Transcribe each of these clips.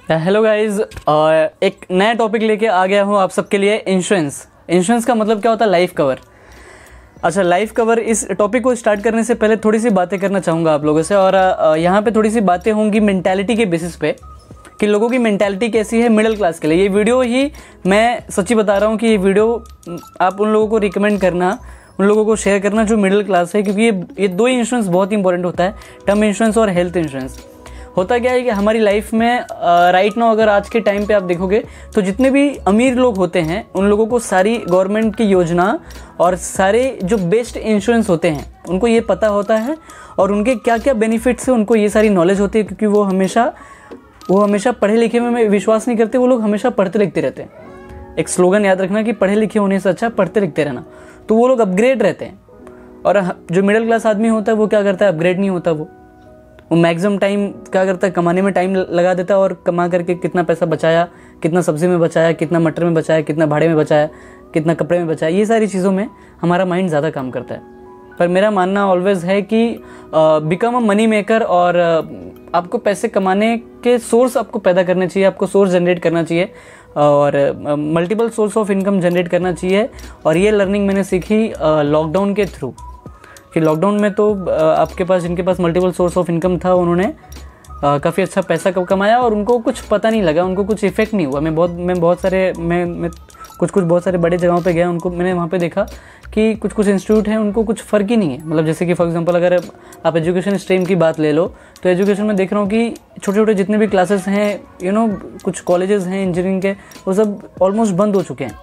Hello guys, एक नया topic लेके आ गया हूँ आप सबके लिए। इंश्योरेंस का मतलब क्या होता है? Life cover. अच्छा, लाइफ कवर, इस टॉपिक को स्टार्ट करने से पहले थोड़ी सी बातें करना चाहूँगा आप लोगों से। और यहाँ पे थोड़ी सी बातें होंगी मेंटालिटी के बेसिस पे कि लोगों की मेंटालिटी कैसी है मिडिल क्लास के लिए। ये वीडियो ही मैं सच्ची बता रहा हूँ कि ये वीडियो आप उन लोगों को रिकमेंड करना, उन लोगों को शेयर करना जो मिडिल क्लास है, क्योंकि ये दो इंश्योरेंस बहुत इंपॉर्टेंट होता है, टर्म इंश्योरेंस और हेल्थ इंश्योरेंस। होता क्या है कि हमारी लाइफ में राइट नाउ अगर आज के टाइम पे आप देखोगे तो जितने भी अमीर लोग होते हैं उन लोगों को सारी गवर्नमेंट की योजना और सारे जो बेस्ट इंश्योरेंस होते हैं उनको ये पता होता है, और उनके क्या क्या बेनिफिट्स है उनको ये सारी नॉलेज होती है, क्योंकि वो हमेशा पढ़े लिखे में विश्वास नहीं करते। वो लोग हमेशा पढ़ते लिखते रहते हैं। एक स्लोगन याद रखना कि पढ़े लिखे होने से अच्छा पढ़ते लिखते रहना। तो वो लोग अपग्रेड रहते हैं। और जो मिडिल क्लास आदमी होता है वो क्या करता है? अपग्रेड नहीं होता। वो मैक्सिमम टाइम क्या करता है? कमाने में टाइम लगा देता है, और कमा करके कितना पैसा बचाया, कितना सब्जी में बचाया, कितना मटर में बचाया, कितना भाड़े में बचाया, कितना कपड़े में बचाया, ये सारी चीज़ों में हमारा माइंड ज़्यादा काम करता है। पर मेरा मानना ऑलवेज है कि बिकम अ मनी मेकर, और आपको पैसे कमाने के सोर्स आपको पैदा करने चाहिए, आपको सोर्स जनरेट करना चाहिए, और multiple source of income generate करना चाहिए। और ये लर्निंग मैंने सीखी लॉकडाउन के थ्रू, कि लॉकडाउन में तो आपके पास जिनके पास मल्टीपल सोर्स ऑफ इनकम था उन्होंने काफ़ी अच्छा पैसा कमाया, और उनको कुछ पता नहीं लगा, उनको कुछ इफेक्ट नहीं हुआ। मैं बहुत सारे बड़े जगहों पे गया, उनको मैंने वहाँ पे देखा कि कुछ इंस्टीट्यूट हैं उनको कुछ फ़र्क ही नहीं है। मतलब जैसे कि फॉर एग्जांपल अगर आप एजुकेशन स्ट्रीम की बात ले लो तो एजुकेशन में देख रहा हूँ कि छोटे छोटे जितने भी क्लासेस हैं, कुछ कॉलेजेस हैं इंजीनियरिंग के, वो सब ऑलमोस्ट बंद हो चुके हैं।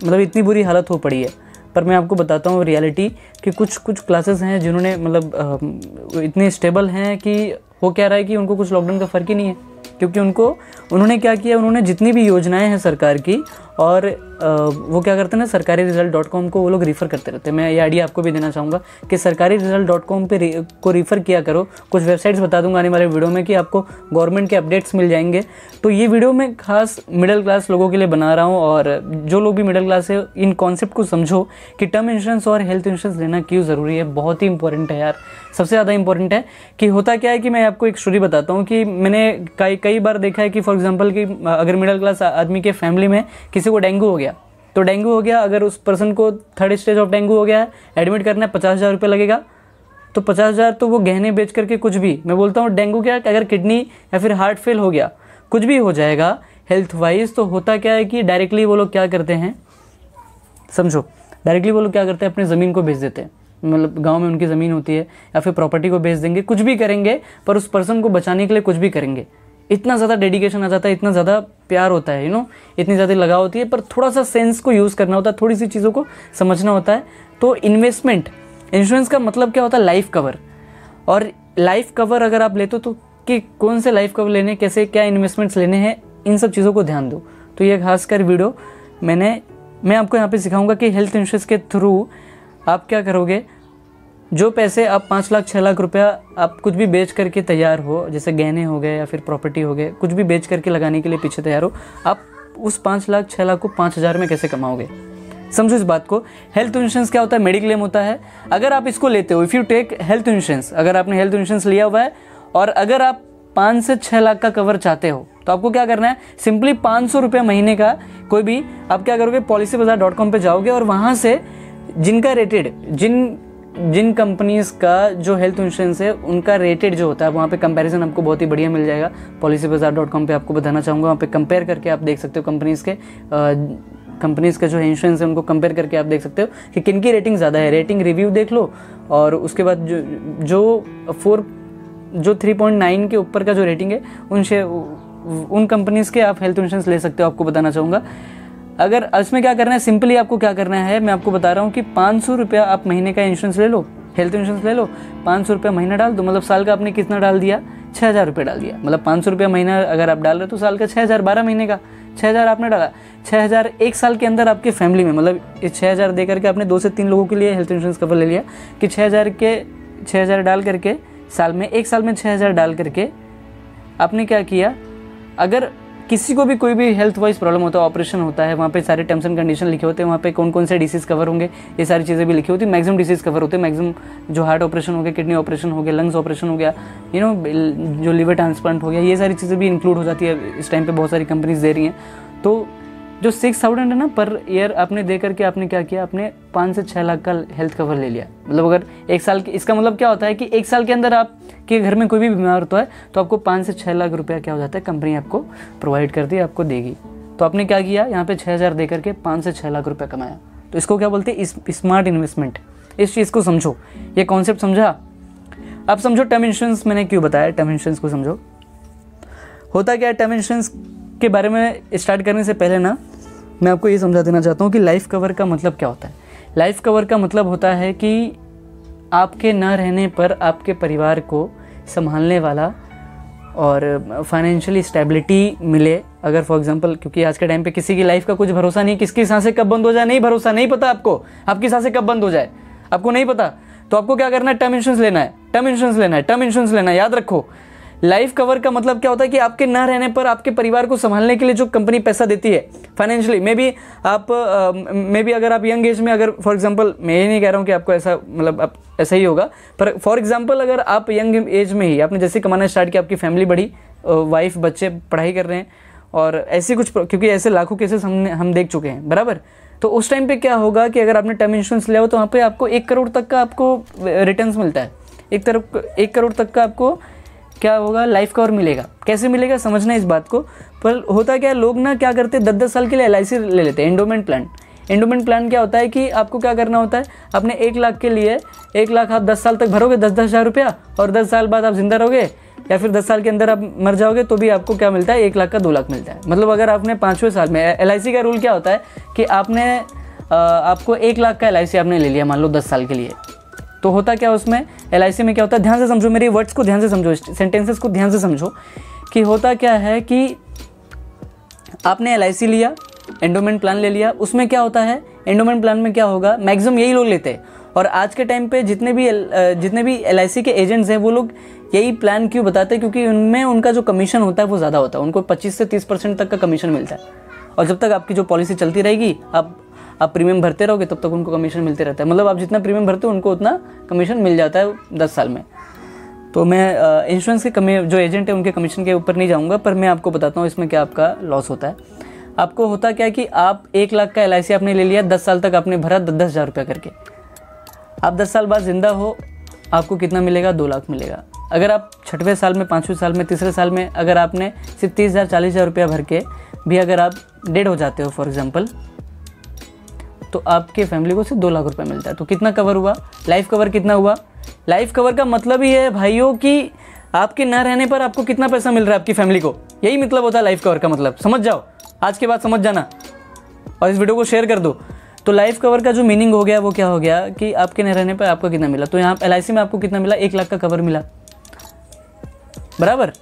मतलब इतनी बुरी हालत हो पड़ी है। पर मैं आपको बताता हूँ रियलिटी कि कुछ क्लासेस हैं जिन्होंने मतलब इतने स्टेबल हैं कि हो क्या रहा है कि उनको कुछ लॉकडाउन का फ़र्क ही नहीं है, क्योंकि उन्होंने क्या किया, उन्होंने जितनी भी योजनाएं हैं सरकार की, और वो क्या करते हैं ना, sarkariresult.com को वो लोग रिफ़र करते रहते हैं। मैं ये आइडिया आपको भी देना चाहूँगा कि sarkariresult.com को रिफ़र किया करो। कुछ वेबसाइट्स बता दूंगा आने वाले वीडियो में कि आपको गवर्नमेंट के अपडेट्स मिल जाएंगे। तो ये वीडियो मैं खास मिडिल क्लास लोगों के लिए बना रहा हूँ, और जो लोग भी मिडिल क्लास है इन कॉन्सेप्ट को समझो कि टर्म इंश्योरेंस और हेल्थ इंश्योरेंस लेना क्यों ज़रूरी है। बहुत ही इंपॉर्टेंट है यार, सबसे ज़्यादा इंपॉर्टेंट है। कि होता क्या है कि मैं आपको एक स्टोरी बताता हूँ कि मैंने कई बार देखा है कि फॉर एग्जांपल कि अगर मिडिल क्लास आदमी के फैमिली में किसी को डेंगू हो गया, तो डेंगू हो गया, अगर उस पर्सन को 3rd स्टेज ऑफ डेंगू हो गया है, एडमिट करना है, 50,000 रुपये लगेगा। तो 50,000 तो वो गहने बेच करके कुछ भी, मैं बोलता हूँ डेंगू क्या, अगर किडनी या फिर हार्ट फेल हो गया, कुछ भी हो जाएगा हेल्थ वाइज। तो होता क्या है कि डायरेक्टली वो लोग क्या करते हैं, समझो, डायरेक्टली वो लोग क्या करते हैं, अपनी ज़मीन को बेच देते हैं। मतलब गांव में उनकी ज़मीन होती है, या फिर प्रॉपर्टी को बेच देंगे, कुछ भी करेंगे, पर उस पर्सन को बचाने के लिए कुछ भी करेंगे। इतना ज़्यादा डेडिकेशन आ जाता है, इतना ज़्यादा प्यार होता है, इतनी ज़्यादा लगाव होती है। पर थोड़ा सा सेंस को यूज़ करना होता है, थोड़ी सी चीज़ों को समझना होता है। तो इन्वेस्टमेंट, इंश्योरेंस का मतलब क्या होता है? Life cover. और लाइफ कवर अगर आप लेते हो तो कि कौन से लाइफ कवर लेने, कैसे क्या इन्वेस्टमेंट्स लेने हैं, इन सब चीज़ों को ध्यान दो। तो ये खासकर वीडियो मैं आपको यहाँ पे सिखाऊंगा कि हेल्थ इंश्योरेंस के थ्रू आप क्या करोगे। जो पैसे आप 5 लाख 6 लाख रुपया आप कुछ भी बेच करके तैयार हो, जैसे गहने हो गए या फिर प्रॉपर्टी हो गए, कुछ भी बेच करके लगाने के लिए पीछे तैयार हो, आप उस 5 लाख 6 लाख को 5,000 में कैसे कमाओगे? समझो इस बात को। हेल्थ इंश्योरेंस क्या होता है? मेडिक्लेम होता है। अगर आप इसको लेते हो, if you take health insurance, अगर आपने हेल्थ इंश्योरेंस लिया हुआ है और अगर आप 5 से 6 लाख का कवर चाहते हो, तो आपको क्या करना है? सिंपली 500 रुपये महीने का कोई भी, आप क्या करोगे, policybazaar.com पे जाओगे, और वहाँ से जिनका रेटेड, जिन कंपनीज का जो हेल्थ इंश्योरेंस है उनका रेटेड जो होता है, वहाँ पे कंपैरिजन आपको बहुत ही बढ़िया मिल जाएगा। policybazaar.com पे आपको बताना चाहूँगा, वहाँ पे कंपेयर करके आप देख सकते हो कंपनीज का जो इंश्योरेंस है उनको कंपेयर करके आप देख सकते हो कि किन की रेटिंग ज़्यादा है। रेटिंग रिव्यू देख लो, और उसके बाद जो 3.9 के ऊपर का जो रेटिंग है उन कंपनीज के आप हेल्थ इंश्योरेंस ले सकते हो। आपको बताना चाहूँगा, अगर इसमें क्या करना है, सिंपली आपको क्या करना है, मैं आपको बता रहा हूँ कि 500 रुपया आप महीने का इंश्योरेंस ले लो, हेल्थ इंश्योरेंस ले लो, 500 रुपया महीना डाल दो। मतलब साल का आपने कितना डाल दिया? 6,000 रुपये डाल दिया। मतलब 500 रुपया महीना अगर आप डाल रहे हो तो साल का 6,000, 12 महीने का 6,000 आपने डाला। 6,000 एक साल के अंदर आपके फैमिली में, मतलब इस 6,000 दे करके आपने 2 से 3 लोगों के लिए हेल्थ इंश्योरेंस कवर ले लिया कि 6,000 डाल करके साल में, एक साल में 6,000 डाल करके आपने क्या किया, अगर किसी को भी कोई भी हेल्थ वाइज प्रॉब्लम होता है, ऑपरेशन होता है, वहाँ पे सारे टर्म्स एंड कंडीशन लिखे होते हैं, वहाँ पे कौन कौन से डिसीज़ कवर होंगे, ये सारी चीज़ें भी लिखी होती है। मैक्सिमम डिसीज़ कवर होते हैं, मैक्सिमम जो हार्ट ऑपरेशन हो गया, किडनी ऑपरेशन हो गया, लंग्स ऑपरेशन हो गया, जो लिवर ट्रांसप्लांट हो गया, ये सारी चीज़ें भी इंक्लूड हो जाती है। इस टाइम पर बहुत सारी कंपनीज दे रही हैं। तो जो 6,000 है ना पर ईयर आपने दे करके आपने क्या किया, आपने 5 से 6 लाख का हेल्थ कवर ले लिया। मतलब अगर 1 साल की, इसका मतलब क्या होता है कि 1 साल के अंदर आपके घर में कोई भी बीमार होता है तो आपको 5 से 6 लाख रुपया क्या हो जाता है, कंपनी आपको प्रोवाइड करती है, आपको देगी। तो आपने क्या किया, यहाँ पे 6,000 दे करके 5 से 6 लाख रुपया कमाया। तो इसको क्या बोलते हैं, स्मार्ट इन्वेस्टमेंट। इस चीज़ को समझो, ये कॉन्सेप्ट समझा। अब समझो टर्म इंश्योरेंस मैंने क्यों बताया, टर्म इंश्योरेंस को समझो। होता क्या है, टर्म इंश्योरेंस के बारे में स्टार्ट करने से पहले ना मैं आपको ये समझा देना चाहता हूँ कि लाइफ कवर का मतलब क्या होता है। लाइफ कवर का मतलब होता है कि आपके ना रहने पर आपके परिवार को संभालने वाला और फाइनेंशियली स्टेबिलिटी मिले। अगर फॉर एग्जांपल, क्योंकि आज के टाइम पे किसी की लाइफ का कुछ भरोसा नहीं, किसकी सांसें कब बंद हो जाए नहीं भरोसा, नहीं पता आपको, आपकी सांसें कब बंद हो जाए आपको नहीं पता। तो आपको क्या करना है, टर्म इंश्योरेंस लेना है, टर्म इंश्योरेंस लेना है, टर्म इंश्योरेंस लेना है। याद रखो, लाइफ कवर का मतलब क्या होता है कि आपके ना रहने पर आपके परिवार को संभालने के लिए जो कंपनी पैसा देती है फाइनेंशियली, मे बी अगर आप यंग एज में, अगर फॉर एग्जांपल, मैं ये नहीं कह रहा हूँ कि आपको ऐसा मतलब आप ऐसा ही होगा, पर फॉर एग्जांपल अगर आप यंग एज में ही आपने जैसे कमाना स्टार्ट किया, आपकी फैमिली बढ़ी, वाइफ बच्चे पढ़ाई कर रहे हैं और ऐसी कुछ, क्योंकि ऐसे लाखों केसेस हम देख चुके हैं बराबर। तो उस टाइम पे क्या होगा कि अगर आपने टर्म इंश्योरेंस लिया हो तो वहाँ पे आपको 1 करोड़ तक का आपको रिटर्न्स मिलता है। 1 करोड़ तक का आपको क्या होगा, लाइफ कवर मिलेगा। कैसे मिलेगा समझना इस बात को। पर होता क्या है, लोग ना क्या करते हैं, 10-10 साल के लिए LIC ले लेते हैं, एंडोमेंट प्लान। एंडोमेंट प्लान क्या होता है कि आपको क्या करना होता है, आपने 1 लाख के लिए 1 लाख आप 10 साल तक भरोगे, 10-10 हज़ार रुपया, और 10 साल बाद आप जिंदा रहोगे या फिर 10 साल के अंदर आप मर जाओगे तो भी आपको क्या मिलता है, 1 लाख का 2 लाख मिलता है। मतलब अगर आपने 5वें साल में, LIC का रूल क्या होता है कि आपको 1 लाख का LIC आपने ले लिया मान लो 10 साल के लिए, तो होता क्या उसमें, LIC में क्या होता है, ध्यान से समझो, मेरी वर्ड्स को ध्यान से समझो, सेंटेंसेस को ध्यान से समझो कि होता क्या है कि आपने LIC लिया, एंडोमेंट प्लान ले लिया। उसमें क्या होता है, एंडोमेंट प्लान में क्या होगा, मैक्सिमम यही लोग लेते हैं। और आज के टाइम पे जितने भी LIC के एजेंट्स हैं वो लोग यही प्लान क्यों बताते हैं, क्योंकि उनमें उनका जो कमीशन होता है वो ज़्यादा होता है, उनको 25 से 30% तक का कमीशन मिलता है। और जब तक आपकी जो पॉलिसी चलती रहेगी, आप प्रीमियम भरते रहोगे तब तक उनको कमीशन मिलते रहता है। मतलब आप जितना प्रीमियम भरते हो उनको उतना कमीशन मिल जाता है 10 साल में। तो मैं इंश्योरेंस के जो एजेंट है उनके कमीशन के ऊपर नहीं जाऊंगा, पर मैं आपको बताता हूँ इसमें क्या आपका लॉस होता है। आपको होता क्या है कि आप 1 लाख का LIC आपने ले लिया, 10 साल तक आपने भरा 10-10 हज़ार रुपया करके। आप 10 साल बाद जिंदा हो, आपको कितना मिलेगा, 2 लाख मिलेगा। अगर आप 6वें साल में, 5वें साल में, 3रे साल में अगर आपने सिर्फ 30,000 40,000 रुपया भर के भी अगर आप डेड हो जाते हो फॉर एग्जाम्पल, तो आपके फैमिली को सिर्फ 2 लाख रुपए मिलता है। तो कितना कवर हुआ, लाइफ कवर कितना हुआ। लाइफ कवर का मतलब ही है भाइयों कि आपके ना रहने पर आपको कितना पैसा मिल रहा है आपकी फैमिली को, यही मतलब होता है लाइफ कवर का मतलब। समझ जाओ, आज के बाद समझ जाना और इस वीडियो को शेयर कर दो। तो लाइफ कवर का जो मीनिंग हो गया वो क्या हो गया कि आपके न रहने पर आपको कितना मिला। तो यहाँ LIC में आपको कितना मिला, 1 लाख का कवर मिला बराबर।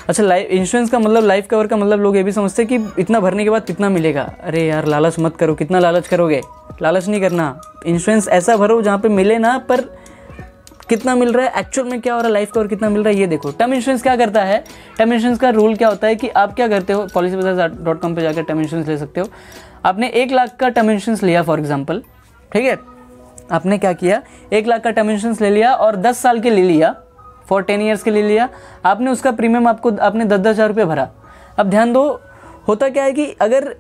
अच्छा, लाइफ इंश्योरेंस का मतलब, लाइफ कवर का मतलब लोग ये भी समझते हैं कि इतना भरने के बाद कितना मिलेगा। अरे यार लालच मत करो, कितना लालच करोगे, लालच नहीं करना। इंश्योरेंस ऐसा भरो जहाँ पे मिले ना, पर कितना मिल रहा है, एक्चुअल में क्या हो रहा है, लाइफ कवर कितना मिल रहा है ये देखो। टर्म इंश्योरेंस क्या करता है, टर्म इंश्योरेंस का रूल क्या होता है कि आप क्या करते हो, policybazaar.com पे जाकर टर्म इंश्योरेंस ले सकते हो। आपने 1 लाख का टर्म इंश्योरेंस लिया फॉर एग्जाम्पल, ठीक है, आपने क्या किया, 1 लाख का टर्म इंश्योरेंस ले लिया और 10 साल के ले लिया, फॉर 10 ईयर्स के लिए लिया। आपने उसका प्रीमियम आपने 10-10 हज़ार रुपये भरा। अब ध्यान दो, होता क्या है कि अगर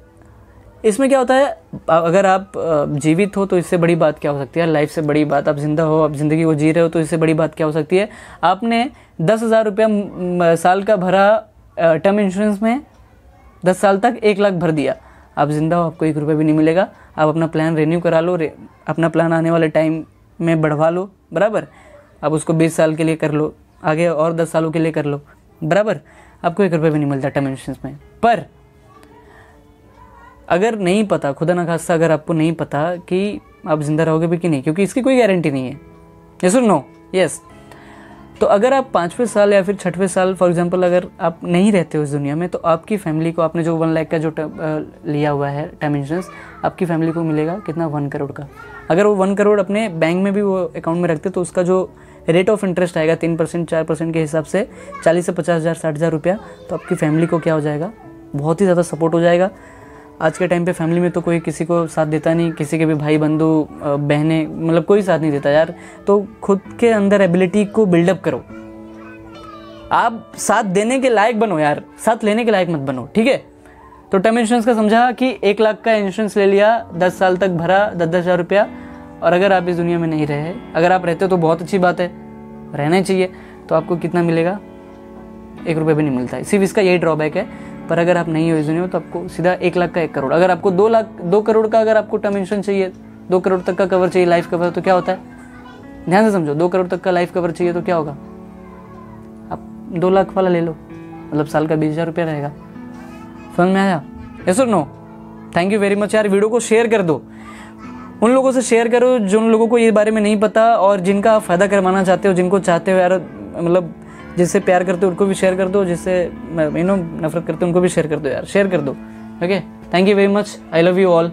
इसमें क्या होता है, अगर आप जीवित हो तो इससे बड़ी बात क्या हो सकती है, लाइफ से बड़ी बात, आप जिंदा हो, आप ज़िंदगी को जी रहे हो, तो इससे बड़ी बात क्या हो सकती है। आपने 10,000 रुपया साल का भरा टर्म इंश्योरेंस में, 10 साल तक 1 लाख भर दिया, आप जिंदा हो, आपको 1 रुपये भी नहीं मिलेगा। आप अपना प्लान रिन्यू करा लो, अपना प्लान आने वाले टाइम में बढ़वा लो बराबर। आप उसको 20 साल के लिए कर लो, आगे और 10 सालों के लिए कर लो बराबर, आपको 1 रुपये भी नहीं मिलता टर्म इंश्योरेंस में। पर अगर नहीं पता, खुदा ना खास्ता अगर आपको नहीं पता कि आप जिंदा रहोगे भी कि नहीं, क्योंकि इसकी कोई गारंटी नहीं है, यस और नो, यस। तो अगर आप 5वें साल या फिर 6वें साल फॉर एग्जांपल अगर आप नहीं रहते हो इस दुनिया में, तो आपकी फैमिली को, आपने जो 1 लाख का जो लिया हुआ है टर्म इंश्योरेंस, आपकी फैमिली को मिलेगा कितना, 1 करोड़ का। अगर वो 1 करोड़ अपने बैंक में भी वो अकाउंट में रखते तो उसका जो रेट ऑफ इंटरेस्ट आएगा 3%, 4% के हिसाब से 40 से 50 हज़ार, 60 हज़ार रुपया, तो आपकी फैमिली को क्या हो जाएगा, बहुत ही ज़्यादा सपोर्ट हो जाएगा। आज के टाइम पे फैमिली में तो कोई किसी को साथ देता नहीं, किसी के भी भाई बंधु बहनें मतलब कोई साथ नहीं देता यार। तो खुद के अंदर एबिलिटी को बिल्डअप करो, आप साथ देने के लायक बनो यार, साथ लेने के लायक मत बनो, ठीक है। तो टर्म इंश्योरेंस का समझा कि 1 लाख का इंश्योरेंस ले लिया, 10 साल तक भरा 10-10 हज़ार रुपया, और अगर आप इस दुनिया में नहीं रहे, अगर आप रहते हो तो बहुत अच्छी बात है, रहना ही चाहिए, तो आपको कितना मिलेगा, 1 रुपये भी नहीं मिलता है, सिर्फ इसका यही ड्रॉबैक है। पर अगर आप नहीं हो इस दुनिया में तो आपको सीधा 1 लाख का 1 करोड़, अगर आपको 2 करोड़ का अगर आपको टर्म इंश्योरेंस चाहिए, 2 करोड़ तक का कवर चाहिए, लाइफ कवर, तो क्या होता है, ध्यान से समझो, 2 करोड़ तक का लाइफ कवर चाहिए तो क्या होगा, आप 2 लाख वाला ले लो, मतलब साल का 20,000 रुपया रहेगा। समझ में आया? यस और no? Thank you very much यार। वीडियो को शेयर कर दो, उन लोगों से शेयर करो जिन लोगों को ये बारे में नहीं पता, और जिनका आप फ़ायदा करवाना चाहते हो, जिनको चाहते हो यार, मतलब जिससे प्यार करते हो उनको भी शेयर कर दो, जिससे नफरत करते हो उनको भी शेयर कर दो यार, शेयर कर दो। Okay, thank you very much, I love you all.